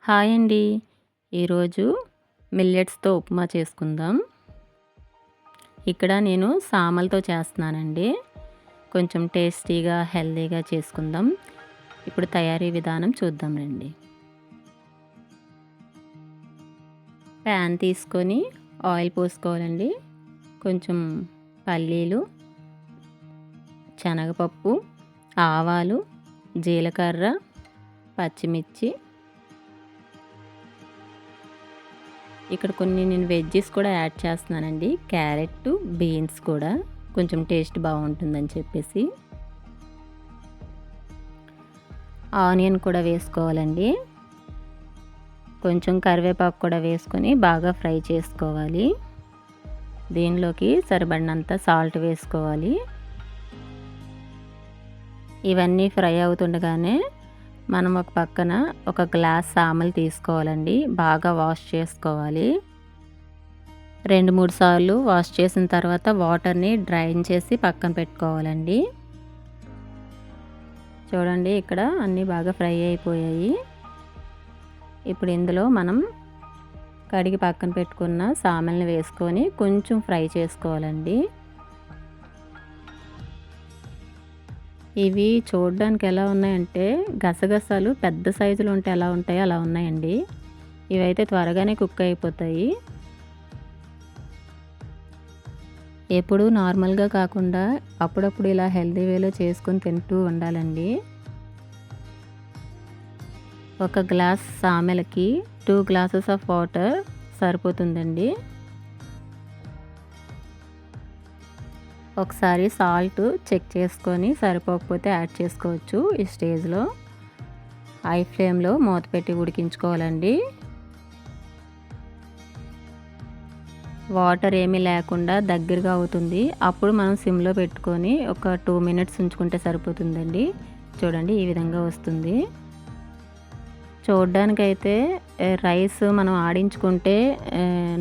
Hi అండి. ఈరోజు మిల్లెట్స్‌తో ఉప్మా చేసుకుందాం. ఇక్కడ నేను సామలతో చేస్తున్నానండి. కొంచెం టేస్టీగా, హెల్తీగా చేసుకుందాం. ఇప్పుడు తయారీ విధానం చూద్దాం రండి. ప్యాన్ తీసుకొని ఆయిల్ పోసుకోవాలండి. కొంచెం పల్లీలు, శనగపప్పు, ఆవాలు, జీలకర్ర, పచ్చిమిర్చి, ఇక్కడ కొన్ని నేను వెజ్జెస్ కూడా యాడ్ చేస్తున్నానండి. క్యారెట్, బీన్స్ కూడా కొంచెం టేస్ట్ బాగుంటుందని చెప్పేసి. ఆనియన్ కూడా వేసుకోవాలండి. కొంచెం కరివేపాకు కూడా వేసుకొని బాగా ఫ్రై చేసుకోవాలి. దీనిలోకి సరిపడినంత సాల్ట్ వేసుకోవాలి. ఇవన్నీ ఫ్రై అవుతుండగానే మనం ఒక పక్కన ఒక గ్లాస్ సామలు తీసుకోవాలండి. బాగా వాష్ చేసుకోవాలి. 2-3 సార్లు వాష్ చేసిన తర్వాత వాటర్ని డ్రైన్ చేసి పక్కన పెట్టుకోవాలండి. చూడండి, ఇక్కడ అన్నీ బాగా ఫ్రై అయిపోయాయి. ఇప్పుడు ఇందులో మనం కడిగి పక్కన పెట్టుకున్న సామల్ని వేసుకొని కొంచెం ఫ్రై చేసుకోవాలండి. ఇవి చూడడానికి ఎలా ఉన్నాయంటే గసగసాలు పెద్ద సైజులో ఉంటే ఎలా ఉంటాయో అలా ఉన్నాయండి. ఇవైతే త్వరగానే కుక్ అయిపోతాయి. ఎప్పుడు నార్మల్గా కాకుండా అప్పుడప్పుడు ఇలా హెల్తీ వేలో చేసుకొని తింటూ ఉండాలండి. ఒక గ్లాస్ సామెలకి 2 గ్లాసెస్ ఆఫ్ వాటర్ సరిపోతుందండి. ఒకసారి సాల్ట్ చెక్ చేసుకొని సరిపోకపోతే యాడ్ చేసుకోవచ్చు. ఈ స్టేజ్లో హై ఫ్లేమ్లో మూత పెట్టి ఉడికించుకోవాలండి. వాటర్ ఏమీ లేకుండా దగ్గరగా అవుతుంది. అప్పుడు మనం సిమ్లో పెట్టుకొని ఒక 2 మినిట్స్ ఉంచుకుంటే సరిపోతుందండి. చూడండి, ఈ విధంగా వస్తుంది. చూడ్డానికైతే రైస్ మనం ఆడించుకుంటే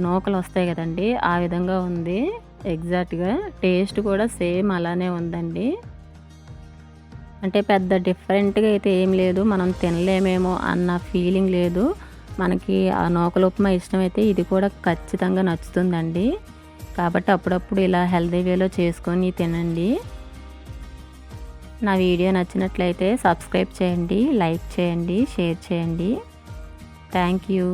నూకలు వస్తాయి కదండి, ఆ విధంగా ఉంది. ఎగ్జాక్ట్గా టేస్ట్ కూడా సేమ్ అలానే ఉందండి. అంటే పెద్ద డిఫరెంట్గా అయితే ఏం లేదు. మనం తినలేమేమో అన్న ఫీలింగ్ లేదు. మనకి ఆ నూకల ఉప్మా ఇష్టమైతే ఇది కూడా ఖచ్చితంగా నచ్చుతుందండి. కాబట్టి అప్పుడప్పుడు ఇలా హెల్తీ వేలో చేసుకొని తినండి. నా వీడియో నచ్చినట్లయితే సబ్స్క్రైబ్ చేయండి, లైక్ చేయండి, షేర్ చేయండి. Thank you.